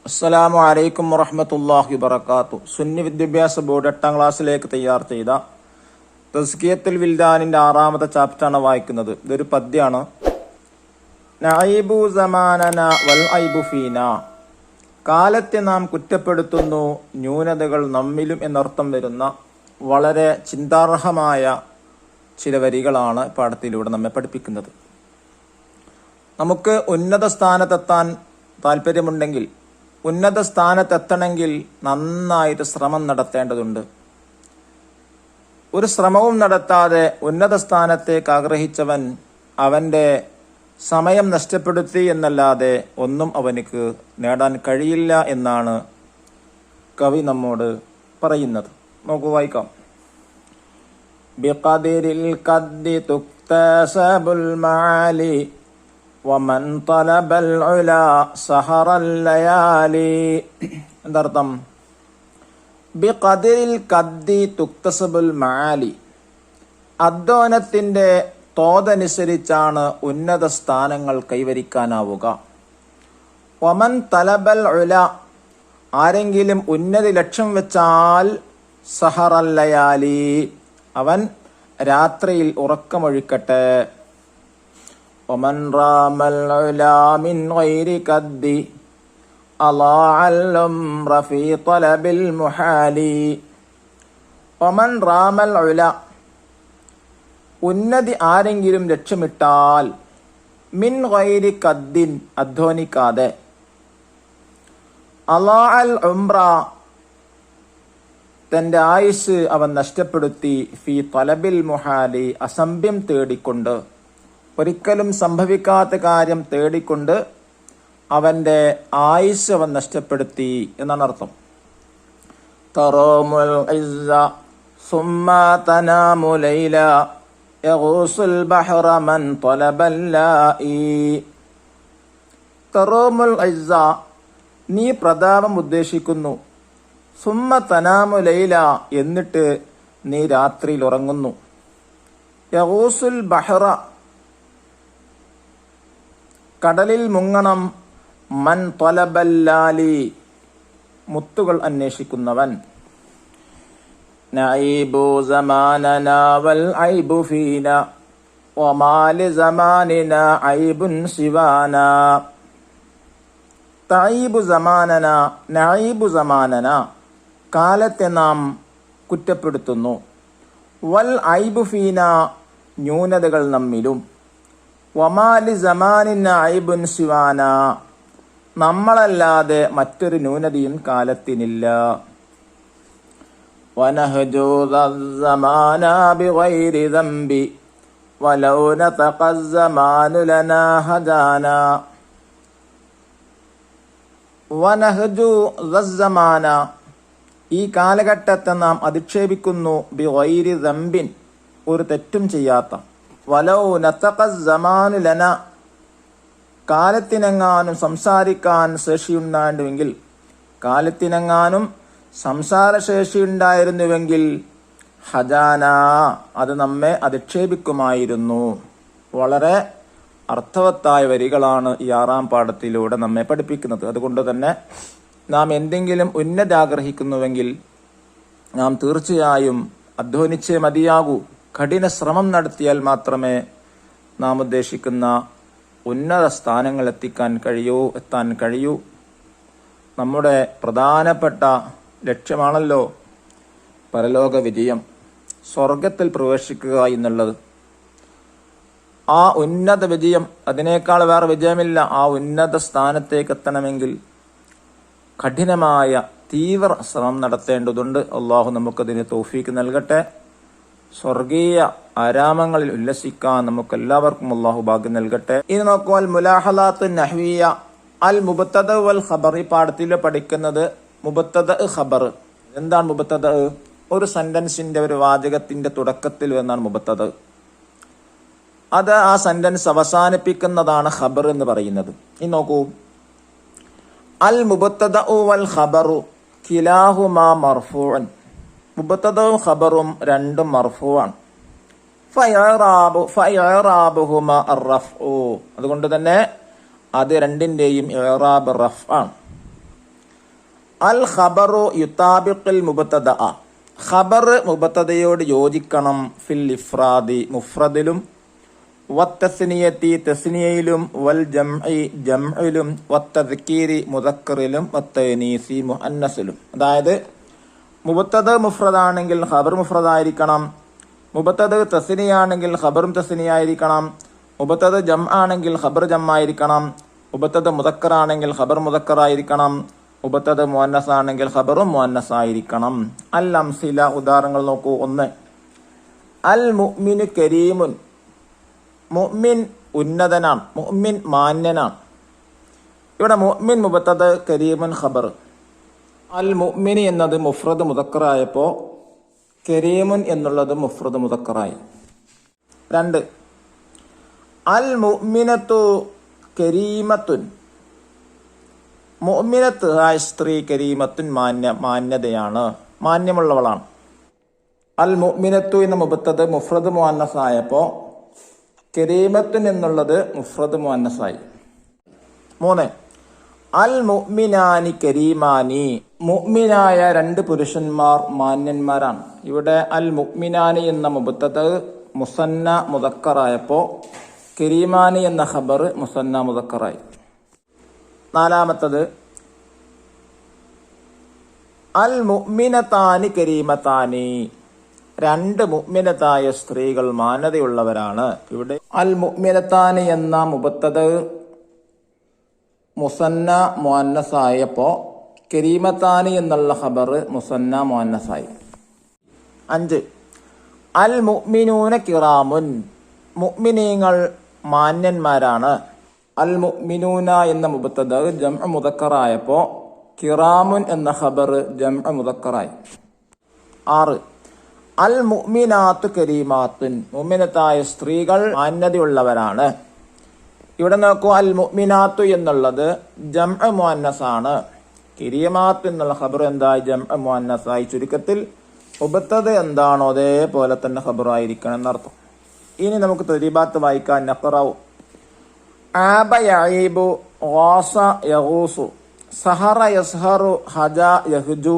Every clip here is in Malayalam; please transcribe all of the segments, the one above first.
അസ്സലാമു അലൈക്കും വറഹ്മത്തുള്ളാഹി വബറകാതുഹു. സുന്നി വിദ്യാഭ്യാസ ബോർഡ് 8ാം ക്ലാസ്സിലേക്ക് തയ്യാർ ചെയ്ത തസ്കിയത്തുൽ വിൽദാനിന്റെ 6ാമത്തെ ചാപ്റ്ററാണ് വായിക്കുന്നത്. ഇതൊരു പദ്യമാണ്. നഈബു സമാനന വൽ ഐബു ഫീന. കാലത്തെ നാം കുറ്റപ്പെടുത്തുന്നു, ന്യൂനതകൾ നമ്മിലും എന്നർത്ഥം വരുന്ന വളരെ ചിന്താർഹമായ ചില വരികളാണ് പാഠത്തിലൂടെ നമ്മെ പഠിപ്പിക്കുന്നത്. നമുക്ക് ഉന്നത സ്ഥാനത്തെത്താൻ താല്പര്യമുണ്ടെങ്കിൽ, ഉന്നത സ്ഥാനത്തെത്തണമെങ്കിൽ നന്നായിട്ട് ശ്രമം നടത്തേണ്ടതുണ്ട്. ഒരു ശ്രമവും നടത്താതെ ഉന്നത സ്ഥാനത്തേക്ക് ആഗ്രഹിച്ചവൻ അവൻ്റെ സമയം നഷ്ടപ്പെടുത്തി എന്നല്ലാതെ ഒന്നും അവനക്ക് നേടാൻ കഴിയില്ല എന്നാണ് കവി നമ്മോട് പറയുന്നത്. നോക്കൂ, വായിക്കാം. ബിഖദിരിൽ ഖദ്ദി തുക്തസബുൽ മആലി വമൻ തലബൽ ഉലാ സഹറൽ ലയാലി. എന്താർത്ഥം? ബിഖദിരിൽ ഖദ്ദി തുക്തസബുൽ മആലി. അധ്വാനത്തിന്റെ തോതനുസരിച്ചാണ് ഉന്നത സ്ഥാനങ്ങൾ കൈവരിക്കാനാവുക. വമൻ തലബൽ ഉലാ. ആരെങ്കിലും ഉന്നതി ലക്ഷ്യം വെച്ചാൽ സഹറൽ ലയാലി, അവൻ രാത്രിയിൽ ഉറക്കമൊഴിക്കട്ടെ. ومن رام العلا من غير كد أضاع الأمر في طلب المحال. ومن رام العلا. ഉന്നതി ആരെങ്കിലും ലക്ഷ്യമിട്ടാൽ മിൻ ഗൈരി കദ്ദിൻ, അധ്വാനിക്കാതെ, അളാഅൽ ഉംറ, തന്റെ ആയുസ് അവൻ നഷ്ടപ്പെടുത്തി, ഫി തലബിൽ മുഹാലി, അസംഭ്യം തേടിക്കൊണ്ട്, ഒരിക്കലും സംഭവിക്കാത്ത കാര്യം തേടിക്കൊണ്ട് അവന്റെ ആയുസ് അവൻ നഷ്ടപ്പെടുത്തി എന്നാണ് അർത്ഥം. തറോമുൽ ഇസ്സ സുമ്മ തനാമു ലൈല യഗൂസുൽ ബഹറ മൻ തലബൽ ലാഇ. തറോമുൽ ഇസ്സ, നീ പ്രതാപം ഉദ്ദേശിക്കുന്നു. സുമ്മ തനാമു ലൈല, എന്നിട്ട് നീ രാത്രിയിൽ ഉറങ്ങുന്നു. യഗൂസുൽ ബഹറ, കടലിൽ മുങ്ങണം. മൻ ത്വലബൽ ലാലി, മുത്തുകൾ അന്വേഷിക്കുന്നവൻ. നഈബു സമാനന വൽ ഐബു ഫീന വമാ ലിസമാനിന ഐബുൻ സിവാന. തഈബു സമാനന, നഈബു സമാനന, കാലത്തെ നാം കുറ്റപ്പെടുത്തുന്നു. വൽ ഐബു ഫീന, ന്യൂനതകൾ നമ്മിലും. വമാലി സമാനിന ഐബുൻ സിവാന, നമ്മളല്ലാതെ മറ്റൊരു ന്യൂനതയും കാലത്തിനില്ല. വനഹ്ജു ദസ്സമാന ബിഗൈരി ദംബി വലൗ നതഖ സമാനു ലനാ ഹദാന. വനഹ്ജു ദസ്സമാന, ഈ കാലഘട്ടത്തെ നാം അധിക്ഷേപിക്കുന്നു. ബിഗൈരി ദംബിൻ, ഒരു തെറ്റും ചെയ്യാത്ത. വലൗ നതഖ സമാനു ലന, കാലത്തിനെങ്ങാനും സംസാരിക്കാൻ ശേഷിയുണ്ടായിരുന്നുവെങ്കിൽ, കാലത്തിനെങ്ങാനും സംസാരശേഷിയുണ്ടായിരുന്നുവെങ്കിൽ, ഹജാന, അത് നമ്മെ അധിക്ഷേപിക്കുമായിരുന്നു. വളരെ അർത്ഥവത്തായ വരികളാണ് ഈ 6ാം പാഠത്തിലൂടെ നമ്മെ പഠിപ്പിക്കുന്നത്. അതുകൊണ്ട് തന്നെ നാം എന്തെങ്കിലും ഉന്നതി ആഗ്രഹിക്കുന്നുവെങ്കിൽ നാം തീർച്ചയായും അധ്വാനിച്ചേ മതിയാകൂ. കഠിന ശ്രമം നടത്തിയാൽ മാത്രമേ നാം ഉദ്ദേശിക്കുന്ന ഉന്നത സ്ഥാനങ്ങൾ എത്താൻ കഴിയൂ. നമ്മുടെ പ്രധാനപ്പെട്ട ലക്ഷ്യമാണല്ലോ പരലോക വിജയം, സ്വർഗത്തിൽ പ്രവേശിക്കുക എന്നുള്ളത്. ആ ഉന്നത വിജയം, അതിനേക്കാൾ വേറെ വിജയമില്ല. ആ ഉന്നത സ്ഥാനത്തേക്ക് എത്തണമെങ്കിൽ കഠിനമായ തീവ്ര ശ്രമം നടത്തേണ്ടതുണ്ട്. അള്ളാഹു നമുക്കതിന് തൗഫീക്ക് നൽകട്ടെ. സ്വർഗീയ ആരാമങ്ങളിൽ ഉല്ലസിക്കാൻ നമുക്ക് എല്ലാവർക്കും അല്ലാഹു ഭാഗ്യം നൽകട്ടെ. ഇനി നോക്കുവാൽ മുലാഹലാത്ത് നഹ്വിയ അൽ മുബത്തദ വൽ ഖബർ. ഈ പാഠത്തിൽ പഠിക്കുന്നത് മുബത്തദ ഖബർ. എന്താണ് മുബത്തദ? ഒരു സെന്റൻസിന്റെ, ഒരു വാചകത്തിന്റെ തുടക്കത്തിൽ എന്നാണ് മുബത്തദ. അത് ആ സെന്റൻസ് അവസാനിപ്പിക്കുന്നതാണ് ഖബർ എന്ന് പറയുന്നത്. ഇനി നോക്കൂ, അൽ മുബത്തദ വൽ ഖബറു കിലാഹുമാ മർഫൂഅൻ. മുബത്തദവും ഖബറും രണ്ടും മർഫൂആണ്. ഫഇറാബുഹുമാ അർറഫ്ഉ, അതുകൊണ്ട് തന്നെ അത് രണ്ടിന്റെയും ഇറാബ് റഫ് ആണ്. അൽ ഖബറു യുതാബിഖുൽ മുബ്തദഅ, ഖബർ മുബ്തദയോട് യോജിക്കണം. ഫിൽ ഇഫ്രാദി മുഫ്രദിലും, വത്തസ്നിയത്തി തസ്നിയയിലും, വൽ ജംഇ ജംഇലും, വത്തദ്കീരി മുദക്കറിലും, വത്തനീസി മുഅന്നസിലും. അതായത് മുബ്തദ മുഫ്രദാണെങ്കിൽ ഖബർ മുഫ്രദായിരിക്കണം, മുബ്തദ തസ്നിയാണെങ്കിൽ ഖബറും തസ്നിയായിരിക്കണം, മുബ്തദ ജം ആണെങ്കിൽ ഖബർ ജം ആയിരിക്കണം, മുബ്തദ മുദക്കറാണെങ്കിൽ ഖബർ മുദക്കറായിരിക്കണം, മുബ്തദ മുഅന്നസ് ആണെങ്കിൽ ഖബറും മുഅന്നസ് ആയിരിക്കണം. അൽ അംസില, ഉദാഹരണങ്ങൾ നോക്കൂ. 1, അൽ മുഅ്മിനു കരീമുൻ, മുഅ്മിൻ ഉന്നതനാണ്, മുഅ്മിൻ മാന്യനാണ്. ഇവിടെ മുഅ്മിൻ മുബ്തദ, കരീമുൻ ഖബർ. അൽ മുഅ്മിനി എന്നത് മുഫ്രദ് മുദക്കറായപ്പോൾ കരീമുൻ എന്നുള്ളത് മുഫ്രദ് മുദക്കറായി. 2, അൽ മുഅ്മിനത്തു കരീമത്തുൻ, മുഅ്മിനത്ത് ആയ സ്ത്രീ, കരീമത്തുൻ മാന്യതയാണ്, മാന്യമുള്ളവളാണ്. അൽ മുഅ്മിനത്തു എന്ന മുബ്തദ മുഫ്രദ് മുഅന്നസ് ആയപ്പോൾ കരീമത്തുൻ എന്നുള്ളത് മുഫ്രദ് മുഅന്നസായി. 3, അൽ മുഅ്മിനാനി കരീമാനി, മുഅ്മിനായ 2 പുരുഷന്മാർ മാന്യന്മാരാണ്. ഇവിടെ അൽ മുഅ്മിനാനി എന്ന മുബ്തദ മുസന്ന മുദക്കറായപ്പോൾ കരീമാനി എന്ന ഖബർ മുസന്ന മുദക്കറായി. 4, അൽ മുഅ്മിനതാനി കരീമതാനി, 2 മുഅ്മിനത്തായ സ്ത്രീകൾ മാന്യതയുള്ളവരാണ്. ഇവിടെ അൽ മുഅ്മിനതാനി എന്ന മുബ്തദ മുസന്ന മുഅന്നസായപ്പോൾ കരീമത്താനി എന്നുള്ള ഖബർ മുസന്ന മുഅന്നസായി. 5, അൽ മുഅ്മിനൂന കിറാമുൻ, മുഅ്മിനീങ്ങൾ മാന്യന്മാരാണ്. അൽ മുഅ്മിനൂന എന്ന മുബ്തദ ജംഅ മുദക്കറായപ്പോൾ കിറാമുൻ എന്ന ഖബർ ജംഅ മുദക്കറായി. 6, അൽ മുഅ്മിനാത്തു കരീമാത്തുൻ, മുഅ്മിനത്തായ സ്ത്രീകൾ മാന്യതയുള്ളവരാണ്. ഇവിടെ നോക്കൂ, അൽ മുഅ്മിനാത്തു എന്നുള്ളത് ജംഅ മുഅന്നസാണ്, കരീമാത്ത് എന്നുള്ള ഖബർ എന്തായി ജംഅ മുഅന്നസായി. ചുരുക്കത്തിൽ മുബ്തദ എന്താണോ അതേപോലെ തന്നെ ഖബർ ആയിരിക്കണം എന്നർത്ഥം. ഇനി നമുക്ക് തദ്രീബാത്ത് വായിക്കാൻ. നഖറഉ, ആബ യഈബു, ഗാസ യഗൂസു, സഹറ യസ്ഹറു, ഹജ യഹ്ജു,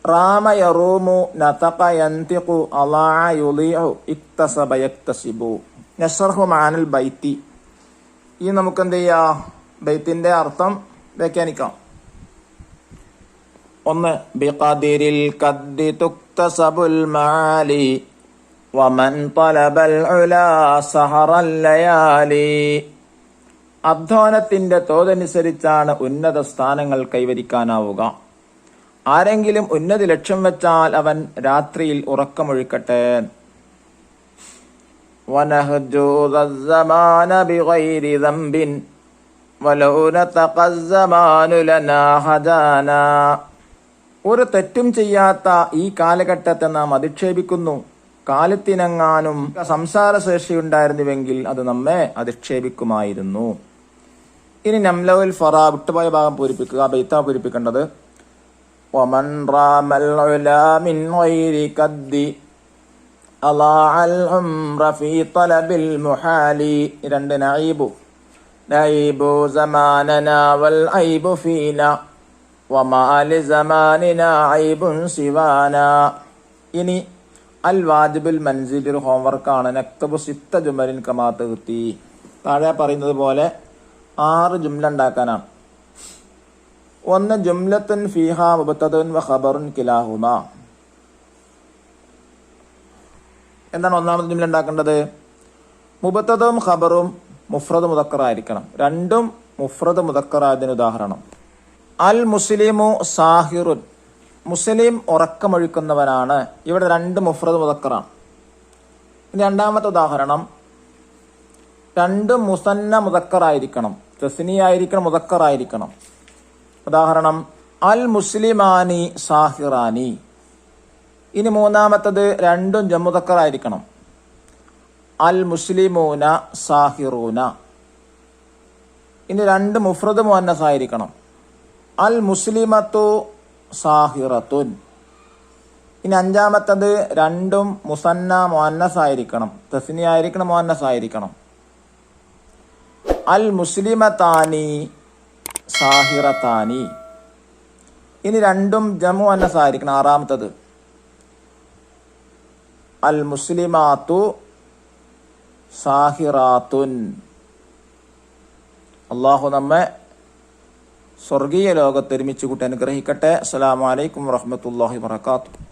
റാമ യറൂമു, നതഖ യൻതിഖു, അളഅ യുളീഉ, ഇക്തസബ യക്തസിബു. നശ്റഹു മഅനൽ ബൈത്തി. ഈ നമുക്ക് എന്ത് ചെയ്യാം, ബൈത്തിന്റെ അർത്ഥം വ്യാഖ്യാനിക്കാം. 1, ബിഖദിരിൽ ഖദ്ദി തുക്തസബുൽ മആലി വമൻ തലബൽ ഉലാ സഹറൽ ലയാലി, അധ്വാനത്തിന്റെ തോതനുസരിച്ചാണ് ഉന്നത സ്ഥാനങ്ങൾ കൈവരിക്കാനാവുക. ആരെങ്കിലും ഉന്നതി ലക്ഷ്യം വെച്ചാൽ അവൻ രാത്രിയിൽ ഉറക്കമൊഴിക്കട്ടെ. വനഹ്ജു ദസ്സമാന ബിഗൈരി ദംബിൻ വലൗ നതഖസ്സമാനു ലനാ ഹജാന, ഒരു തെറ്റും ചെയ്യാത്ത ഈ കാലഘട്ടത്തെ നാം അധിക്ഷേപിക്കുന്നു. കാലത്തിനെങ്ങാനും സംസാരശേഷി ഉണ്ടായിരുന്നുവെങ്കിൽ അത് നമ്മെ അധിക്ഷേപിക്കുമായിരുന്നു. ഇനി നംലഉൽ ഫറ, വിട്ടുപോയ ഭാഗം പൂരിപ്പിക്കുക. ബൈത്ത പൂരിപ്പിക്കേണ്ടത്. വമൻ റാമൽ ഉലാ മിൻ ഗൈരി ഖദ്ദി അളഅൽ ഉംറ ഫീ തലബിൽ മുഹാലി. 2, നഈബു, നഈബു സമാനനാ വൽ ഐബു ഫീനാ വമാ ലിസമാനിനാ ഐബുൻ സിവാനാ. ഇനി അൽ വാജിബുൽ മൻസിൽ ഒരു ഹോംവർക്കാണ്. നക്തബു 6 ജുമലിൻ കമാ തഅതി. താഴെ പറയുന്നത് പോലെ 6 ജുംല ഉണ്ടാക്കാനാണ്. 1, ജുംലത്തുൻ ഫീഹാ മുബ്തദഉൻ വ ഖബറുൻ കിലാഹുമാ. എന്താണ് ഒന്നാമത്തെ ജുംല ഉണ്ടാക്കേണ്ടത്? മുബ്തദഉം ഖബറും മുഫ്രദ് മുദക്കറായിരിക്കണം. 2ഉം മുഫ്രദ് മുദക്കറായതിന് ഉദാഹരണം. അൽ മുസ്ലിമു സാഹിറുൻ, മുസ്ലിം ഉറക്കമൊഴിക്കുന്നവനാണ്. ഇവിടെ 2 മുഫ്രദ് മുദക്കറാണ്. രണ്ടാമത്തെ ഉദാഹരണം, 2 മുസന്ന മുദക്കറായിരിക്കണം, തസ്നിയായിരിക്കണം, മുദക്കറായിരിക്കണം. ഉദാഹരണം, അൽ മുസ്ലിമാനി സാഹിറാനി. ഇനി മൂന്നാമത്തത് 2ഉം ജമുദക്കറായിരിക്കണം. അൽ മുസ്ലിമൂന സാഹിറൂന. ഇനി 2 മുഫ്രദ് മുഅന്നസ് ആയിരിക്കണം. അൽ മുസ്ലിമത്തു സാഹിറത്തുൻ. ഇനി അഞ്ചാമത്തത് 2ഉം മുസന്ന മുഅന്നസ് ആയിരിക്കണം, തസ്നിയ ആയിരിക്കണം, മുഅന്നസ് ആയിരിക്കണം. അൽ മുസ്ലിമതാനി സാഹിറതാനി. ഇനി രണ്ടും ജമു അന്നസായിരിക്കണം. ആറാമത്തത് അൽ മുസ്ലിമാത്തു സാഹിറാത്തുൻ. അള്ളാഹു നമ്മെ സ്വർഗീയ ലോകത്ത് ഒരുമിച്ച് കൂട്ടി അനുഗ്രഹിക്കട്ടെ. അസ്സലാമു അലൈക്കും വറഹ്മത്തുള്ളാഹി വബറകാതുഹു.